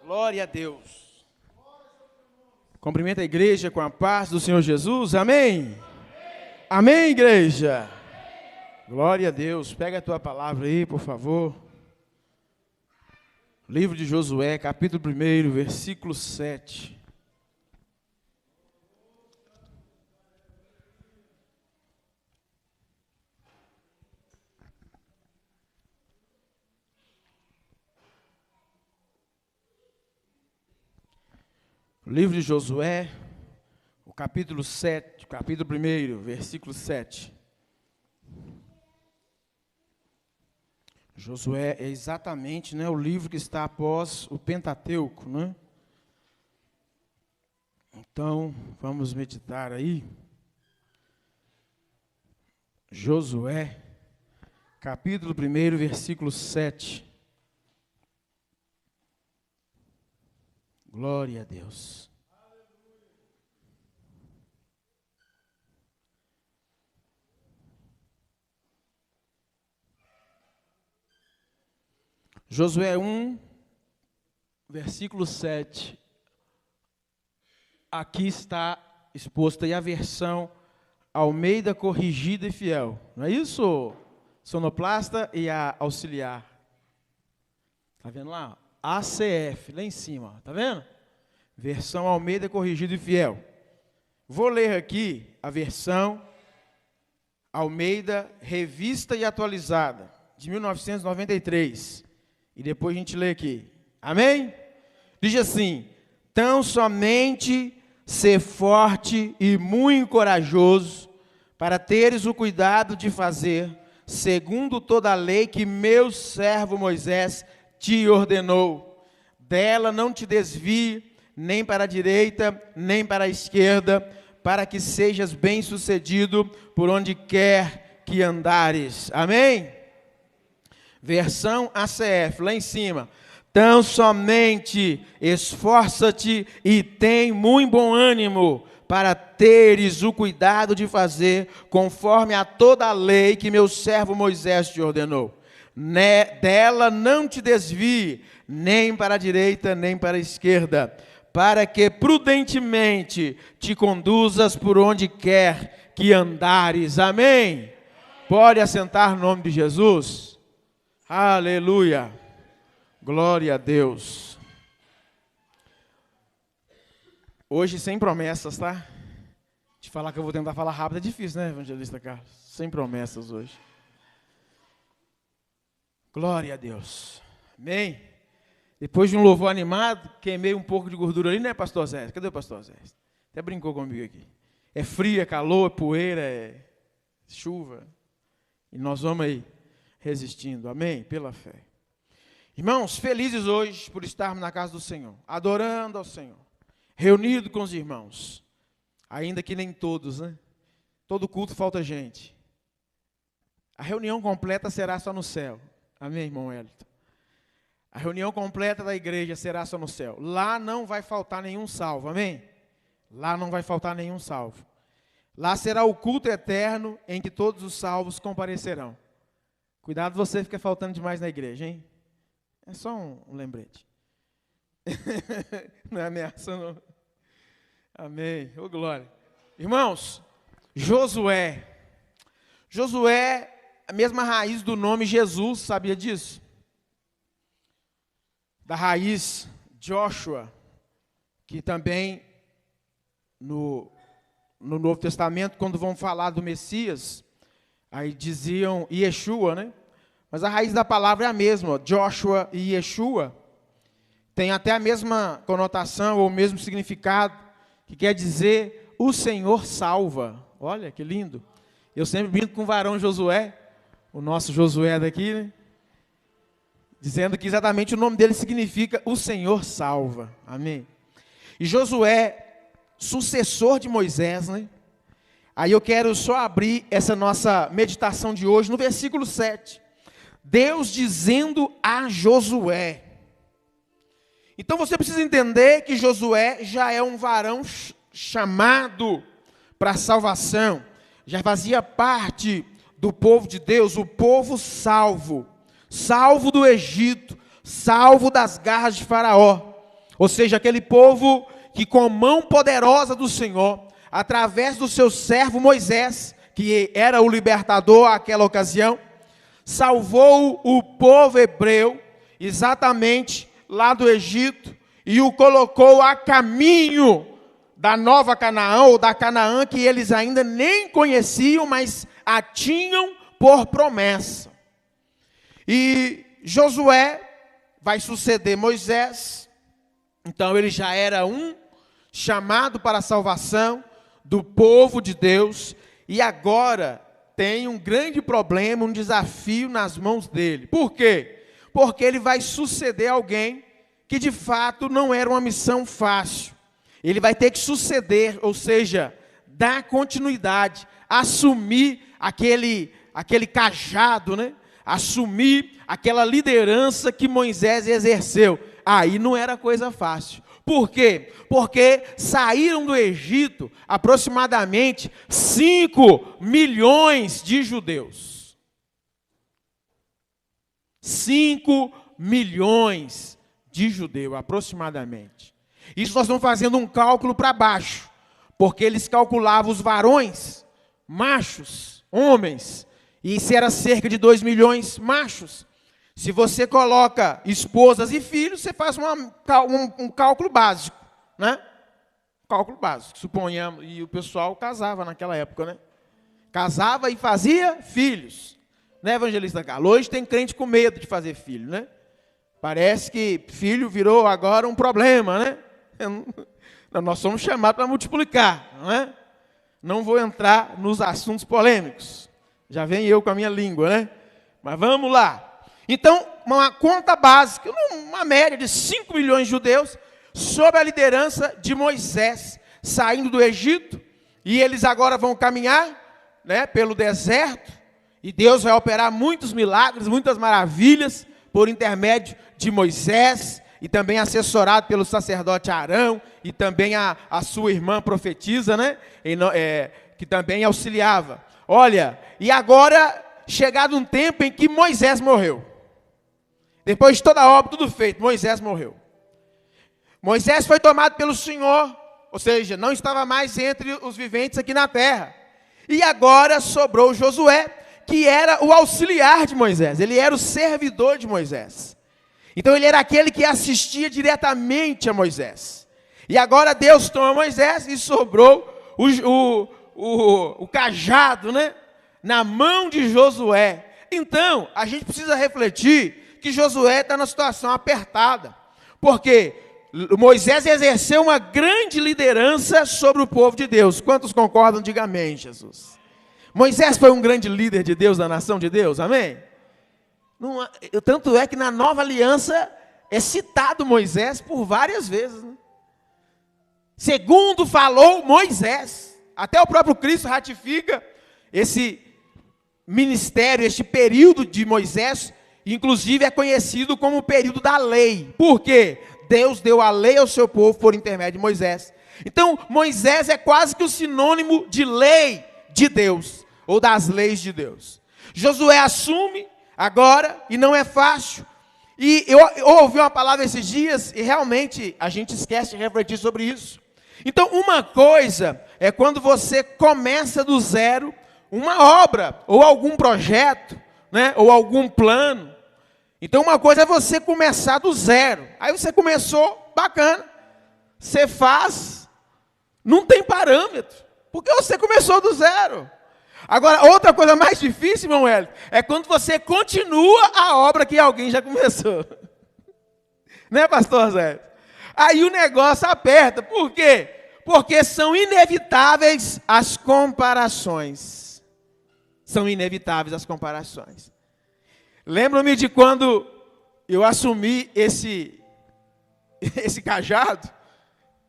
Glória a Deus. Cumprimenta a igreja com a paz do Senhor Jesus. Amém? Amém, igreja? Glória a Deus. Pega a tua palavra aí, por favor. Livro de Josué, capítulo 1, versículo 7. Livro de Josué, o capítulo 7, capítulo 1, versículo 7. Josué é exatamente, o livro que está após o Pentateuco, Então, vamos meditar aí. Josué, capítulo 1, versículo 7. Glória a Deus. Josué 1, versículo 7. Aqui está exposta aí a versão Almeida Corrigida e Fiel. Não é isso, sonoplasta e a auxiliar? Está vendo lá? ACF, lá em cima, está vendo? Versão Almeida Corrigida e Fiel. Vou ler aqui a versão Almeida Revista e Atualizada, de 1993. E depois a gente lê aqui. Amém? Diz assim: tão somente ser forte e muito corajoso, para teres o cuidado de fazer, segundo toda a lei que meu servo Moisés te ordenou. Dela não te desvie, nem para a direita, nem para a esquerda, para que sejas bem-sucedido por onde quer que andares. Amém? Versão ACF, lá em cima. Tão somente esforça-te e tem muito bom ânimo, para teres o cuidado de fazer conforme a toda a lei que meu servo Moisés te ordenou. Dela não te desvie, nem para a direita, nem para a esquerda, para que prudentemente te conduzas por onde quer que andares. Amém? Pode assentar no nome de Jesus. Aleluia. Glória a Deus. Hoje sem promessas, tá? Te falar que eu vou tentar falar rápido é difícil, né, evangelista Carlos? Sem promessas hoje. Glória a Deus. Amém? Depois de um louvor animado, queimei um pouco de gordura ali, né, pastor Zé? Cadê o pastor Zé? Até brincou comigo aqui. É frio, é calor, é poeira, é chuva. E nós vamos aí resistindo. Amém? Pela fé. Irmãos, felizes hoje por estarmos na casa do Senhor, adorando ao Senhor, reunido com os irmãos. Ainda que nem todos, né? Todo culto falta gente. A reunião completa será só no céu. Amém, irmão Elton? A reunião completa da igreja será só no céu. Lá não vai faltar nenhum salvo, amém? Lá não vai faltar nenhum salvo. Lá será o culto eterno em que todos os salvos comparecerão. Cuidado você fica faltando demais na igreja, hein? É só um lembrete. Não é ameaça, não. Amém. Ô, glória. Irmãos, Josué. Josué, a mesma raiz do nome Jesus, sabia disso? Da raiz Joshua, que também no Novo Testamento, quando vão falar do Messias, aí diziam Yeshua, né? Mas a raiz da palavra é a mesma, Joshua e Yeshua. Tem até a mesma conotação ou o mesmo significado, que quer dizer o Senhor salva. Olha que lindo. Eu sempre brinco com o varão Josué, o nosso Josué daqui, né? Dizendo que exatamente o nome dele significa o Senhor salva. Amém? E Josué, sucessor de Moisés, né? Aí eu quero só abrir essa nossa meditação de hoje no versículo 7. Deus dizendo a Josué. Então você precisa entender que Josué já é um varão chamado para a salvação. Já fazia parte do povo de Deus, o povo salvo. Salvo do Egito, salvo das garras de Faraó. Ou seja, aquele povo que com mão poderosa do Senhor, através do seu servo Moisés, que era o libertador àquela ocasião, salvou o povo hebreu, exatamente lá do Egito, e o colocou a caminho da nova Canaã, ou da Canaã que eles ainda nem conheciam, mas a tinham por promessa. E Josué vai suceder Moisés, então ele já era um chamado para a salvação do povo de Deus, e agora tem um grande problema, um desafio nas mãos dele. Por quê? Porque ele vai suceder alguém que de fato não era uma missão fácil. Ele vai ter que suceder, ou seja, dar continuidade, assumir aquele cajado, né? Assumir aquela liderança que Moisés exerceu. Aí não era coisa fácil. Por quê? Porque saíram do Egito aproximadamente 5 milhões de judeus. 5 milhões de judeus, aproximadamente. Isso nós estamos fazendo um cálculo para baixo, porque eles calculavam os varões, machos, homens, e isso era cerca de 2 milhões machos. Se você coloca esposas e filhos, você faz um cálculo básico, né? Cálculo básico, suponhamos, e o pessoal casava naquela época, né? Casava e fazia filhos, né, evangelista Carlos? Hoje tem crente com medo de fazer filho, né? Parece que filho virou agora um problema, né? Nós somos chamados para multiplicar, não é? Não vou entrar nos assuntos polêmicos, já vem eu com a minha língua, né? Mas vamos lá. Então, uma conta básica, uma média de 5 milhões de judeus, sob a liderança de Moisés, saindo do Egito, e eles agora vão caminhar, né, pelo deserto, e Deus vai operar muitos milagres, muitas maravilhas, por intermédio de Moisés, e também assessorado pelo sacerdote Arão, e também a sua irmã profetisa, né, que também auxiliava. Olha, e agora, chegado um tempo em que Moisés morreu, depois de toda a obra, tudo feito, Moisés morreu. Moisés foi tomado pelo Senhor, ou seja, não estava mais entre os viventes aqui na terra. E agora sobrou Josué, que era o auxiliar de Moisés, ele era o servidor de Moisés. Então ele era aquele que assistia diretamente a Moisés. E agora Deus toma Moisés e sobrou o cajado, né, na mão de Josué. Então, a gente precisa refletir que Josué está numa situação apertada, porque Moisés exerceu uma grande liderança sobre o povo de Deus. Quantos concordam? Diga amém, Jesus. Moisés foi um grande líder de Deus, da nação de Deus, amém? Não, tanto é que na nova aliança é citado Moisés por várias vezes, né? Segundo falou Moisés, até o próprio Cristo ratifica esse ministério, este período de Moisés. Inclusive é conhecido como o período da lei. Por quê? Deus deu a lei ao seu povo por intermédio de Moisés. Então, Moisés é quase que o sinônimo de lei de Deus, ou das leis de Deus. Josué assume agora, e não é fácil. E eu ouvi uma palavra esses dias, e realmente a gente esquece de refletir sobre isso. Então, uma coisa é quando você começa do zero uma obra, ou algum projeto, né, ou algum plano. Então uma coisa é você começar do zero. Aí você começou, bacana. Você faz, não tem parâmetro, porque você começou do zero. Agora, outra coisa mais difícil, irmão Hélio, é quando você continua a obra que alguém já começou. Né, pastor Zé? Aí o negócio aperta. Por quê? Porque são inevitáveis as comparações. São inevitáveis as comparações. Lembro-me de quando eu assumi esse cajado,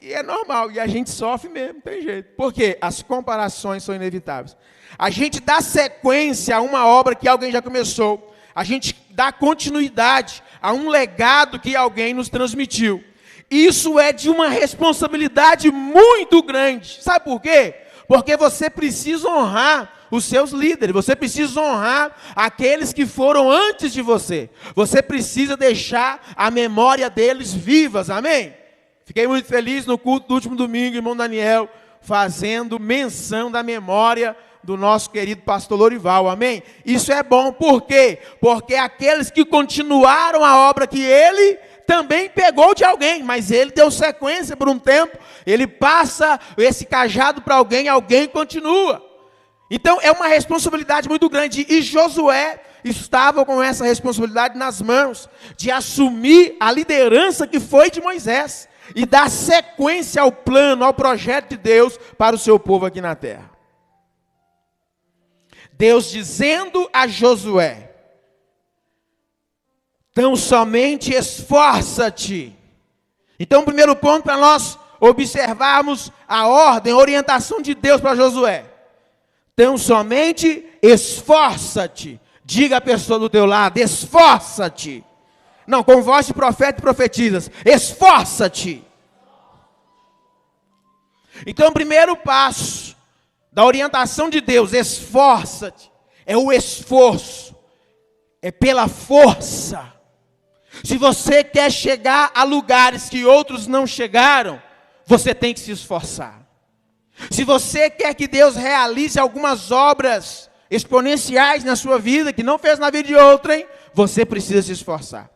e é normal, e a gente sofre mesmo, não tem jeito. Por quê? As comparações são inevitáveis. A gente dá sequência a uma obra que alguém já começou, a gente dá continuidade a um legado que alguém nos transmitiu. Isso é de uma responsabilidade muito grande. Sabe por quê? Porque você precisa honrar os seus líderes, você precisa honrar aqueles que foram antes de você. Você precisa deixar a memória deles vivas, amém? Fiquei muito feliz no culto do último domingo, irmão Daniel, fazendo menção da memória do nosso querido pastor Lorival, amém? Isso é bom, por quê? Porque aqueles que continuaram a obra que ele também pegou de alguém, mas ele deu sequência por um tempo, ele passa esse cajado para alguém, alguém continua. Então é uma responsabilidade muito grande, e Josué estava com essa responsabilidade nas mãos, de assumir a liderança que foi de Moisés, e dar sequência ao plano, ao projeto de Deus para o seu povo aqui na terra. Deus dizendo a Josué: tão somente esforça-te. Então, o primeiro ponto para nós observarmos a ordem, a orientação de Deus para Josué: tão somente esforça-te. Diga a pessoa do teu lado: esforça-te. Não, com voz de profeta e profetizas: esforça-te. Então, o primeiro passo da orientação de Deus, esforça-te, é o esforço, é pela força. Se você quer chegar a lugares que outros não chegaram, você tem que se esforçar. Se você quer que Deus realize algumas obras exponenciais na sua vida, que não fez na vida de outrem, você precisa se esforçar.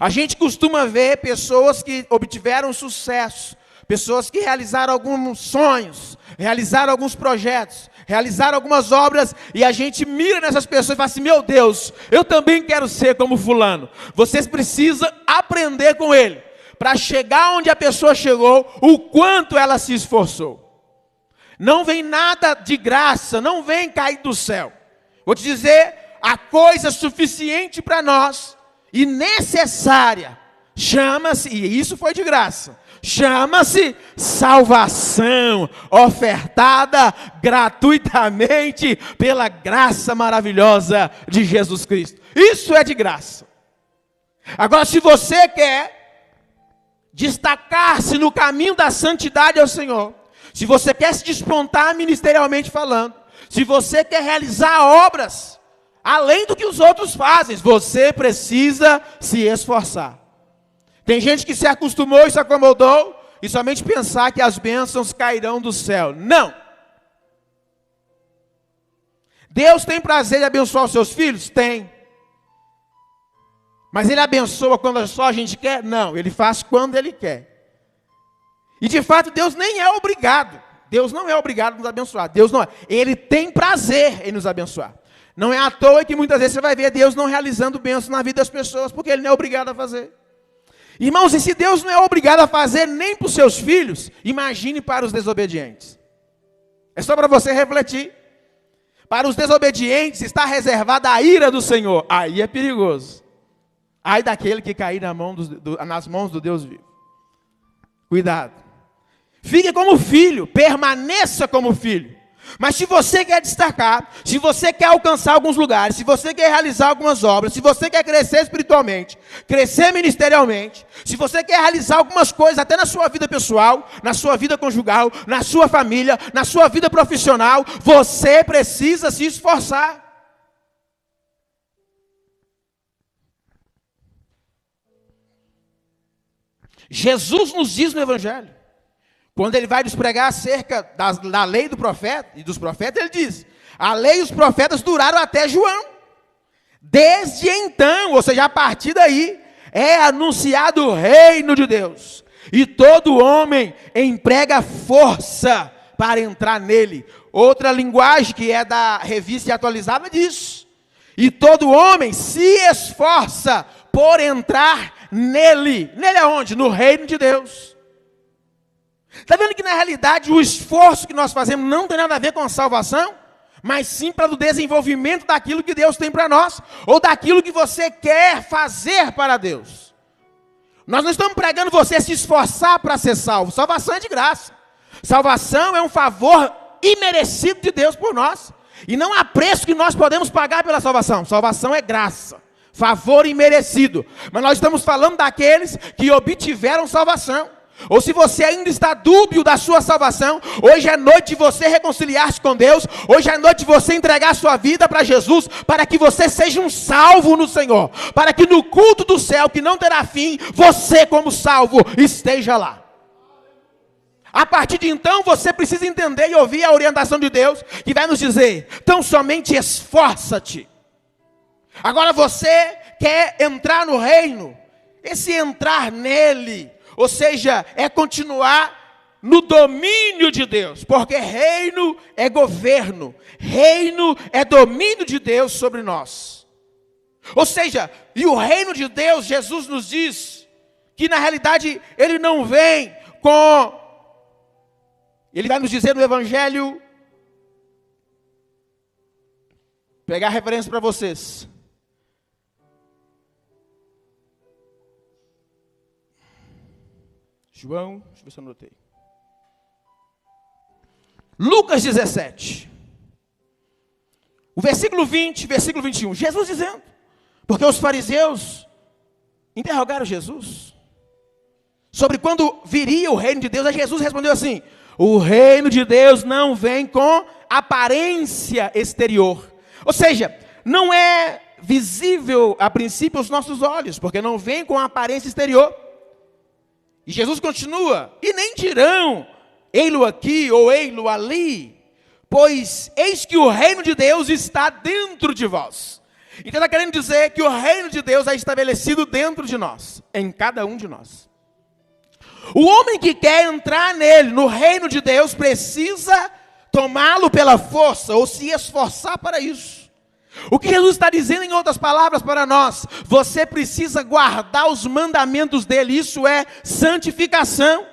A gente costuma ver pessoas que obtiveram sucesso, pessoas que realizaram alguns sonhos, realizaram alguns projetos, realizaram algumas obras, e a gente mira nessas pessoas e fala assim: meu Deus, eu também quero ser como fulano. Vocês precisam aprender com ele, para chegar onde a pessoa chegou, o quanto ela se esforçou. Não vem nada de graça, não vem cair do céu. Vou te dizer, a coisa suficiente para nós, e necessária, chama-se, e isso foi de graça, chama-se salvação, ofertada gratuitamente pela graça maravilhosa de Jesus Cristo. Isso é de graça. Agora, se você quer destacar-se no caminho da santidade ao Senhor, se você quer se despontar ministerialmente falando, se você quer realizar obras além do que os outros fazem, você precisa se esforçar. Tem gente que se acostumou e se acomodou, e somente pensar que as bênçãos cairão do céu. Não! Deus tem prazer em abençoar os seus filhos? Tem. Mas Ele abençoa quando só a gente quer? Não, Ele faz quando Ele quer. E de fato Deus nem é obrigado. Deus não é obrigado a nos abençoar. Deus não é. Ele tem prazer em nos abençoar. Não é à toa que muitas vezes você vai ver Deus não realizando bênçãos na vida das pessoas, porque Ele não é obrigado a fazer. Irmãos, e se Deus não é obrigado a fazer nem para os seus filhos, imagine para os desobedientes. É só para você refletir. Para os desobedientes está reservada a ira do Senhor. Aí é perigoso. Ai daquele que cair nas mãos do Deus vivo. Cuidado. Fique como filho, permaneça como filho. Mas se você quer destacar, se você quer alcançar alguns lugares, se você quer realizar algumas obras, se você quer crescer espiritualmente, crescer ministerialmente, se você quer realizar algumas coisas até na sua vida pessoal, na sua vida conjugal, na sua família, na sua vida profissional, você precisa se esforçar. Jesus nos diz no Evangelho, quando ele vai nos pregar acerca da lei do profeta e dos profetas, ele diz: a lei e os profetas duraram até João. Desde então, ou seja, a partir daí, é anunciado o reino de Deus. E todo homem emprega força para entrar nele. Outra linguagem que é da Revista Atualizada diz: e todo homem se esforça por entrar nele. Nele aonde? No reino de Deus. Está vendo que na realidade o esforço que nós fazemos não tem nada a ver com a salvação, mas sim para o desenvolvimento daquilo que Deus tem para nós, ou daquilo que você quer fazer para Deus. Nós não estamos pregando você se esforçar para ser salvo. Salvação é de graça. Salvação é um favor imerecido de Deus por nós. E não há preço que nós podemos pagar pela salvação. Salvação é graça, favor imerecido. Mas nós estamos falando daqueles que obtiveram salvação. Ou se você ainda está dúbio da sua salvação, hoje é noite de você reconciliar-se com Deus, hoje é noite de você entregar a sua vida para Jesus, para que você seja um salvo no Senhor, para que no culto do céu, que não terá fim, você como salvo esteja lá. A partir de então, você precisa entender e ouvir a orientação de Deus, que vai nos dizer: tão somente esforça-te. Agora você quer entrar no reino. Esse entrar nele, ou seja, é continuar no domínio de Deus, porque reino é governo, reino é domínio de Deus sobre nós. Ou seja, e o reino de Deus, Jesus nos diz que na realidade ele não vem com... Ele vai nos dizer no Evangelho, pegar a referência para vocês. João, deixa eu ver se eu anotei. Lucas 17. O versículo 20, versículo 21. Jesus dizendo, porque os fariseus interrogaram Jesus sobre quando viria o reino de Deus. Aí Jesus respondeu assim: o reino de Deus não vem com aparência exterior. Ou seja, não é visível a princípio aos nossos olhos, porque não vem com aparência exterior. E Jesus continua: e nem dirão, ei-lo aqui ou ei-lo ali, pois eis que o reino de Deus está dentro de vós. Então está querendo dizer que o reino de Deus é estabelecido dentro de nós, em cada um de nós. O homem que quer entrar nele, no reino de Deus, precisa tomá-lo pela força, ou se esforçar para isso. O que Jesus está dizendo, em outras palavras, para nós: você precisa guardar os mandamentos dele, isso é santificação.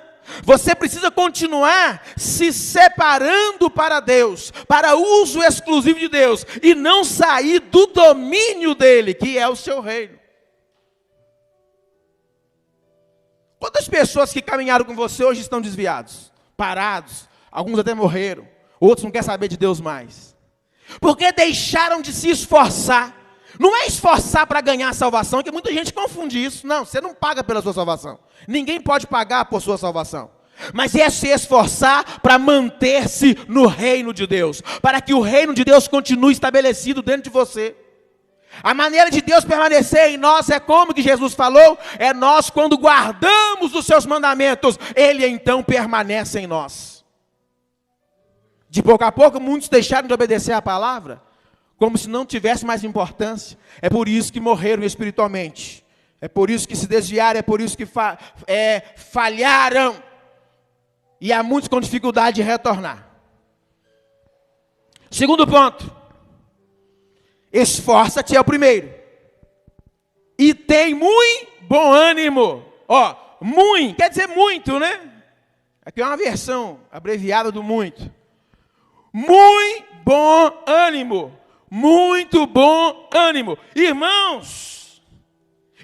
Você precisa continuar se separando para Deus, para uso exclusivo de Deus, e não sair do domínio dele, que é o seu reino. Quantas pessoas que caminharam com você hoje estão desviados, parados, alguns até morreram, outros não querem saber de Deus mais, porque deixaram de se esforçar. Não é esforçar para ganhar a salvação, que muita gente confunde isso. Não, você não paga pela sua salvação. Ninguém pode pagar por sua salvação. Mas é se esforçar para manter-se no reino de Deus, para que o reino de Deus continue estabelecido dentro de você. A maneira de Deus permanecer em nós é como que Jesus falou: é nós quando guardamos os seus mandamentos, Ele então permanece em nós. De pouco a pouco, muitos deixaram de obedecer a palavra, como se não tivesse mais importância. É por isso que morreram espiritualmente. É por isso que se desviaram, é por isso que falharam. E há muitos com dificuldade de retornar. Segundo ponto. Esforça-te é o primeiro. E tem muito bom ânimo. Ó, muito, quer dizer muito, né? Aqui é uma versão abreviada do muito. Muito bom ânimo. Muito bom ânimo. Irmãos,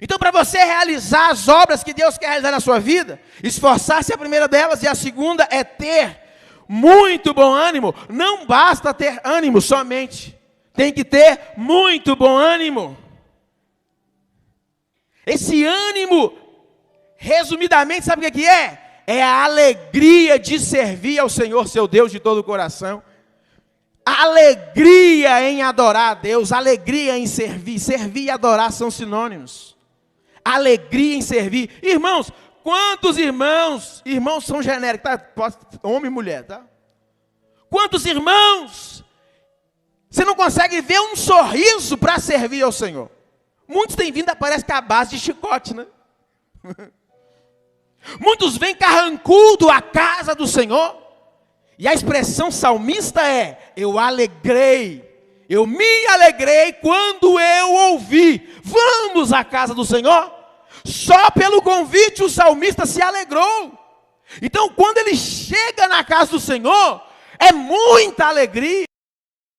então para você realizar as obras que Deus quer realizar na sua vida, esforçar-se é a primeira delas, e a segunda é ter muito bom ânimo. Não basta ter ânimo somente, tem que ter muito bom ânimo. Esse ânimo, resumidamente, sabe o que é? É a alegria de servir ao Senhor, seu Deus, de todo o coração. Alegria em adorar a Deus, alegria em servir. Servir e adorar são sinônimos. Alegria em servir. Irmãos, quantos irmãos são genéricos, tá? Homem e mulher, tá? Quantos irmãos você não consegue ver um sorriso para servir ao Senhor? Muitos têm vindo, parece que é a base de chicote, né? Muitos vêm carrancudo à casa do Senhor. E a expressão salmista é: eu me alegrei quando eu ouvi, vamos à casa do Senhor. Só pelo convite o salmista se alegrou. Então quando ele chega na casa do Senhor, é muita alegria.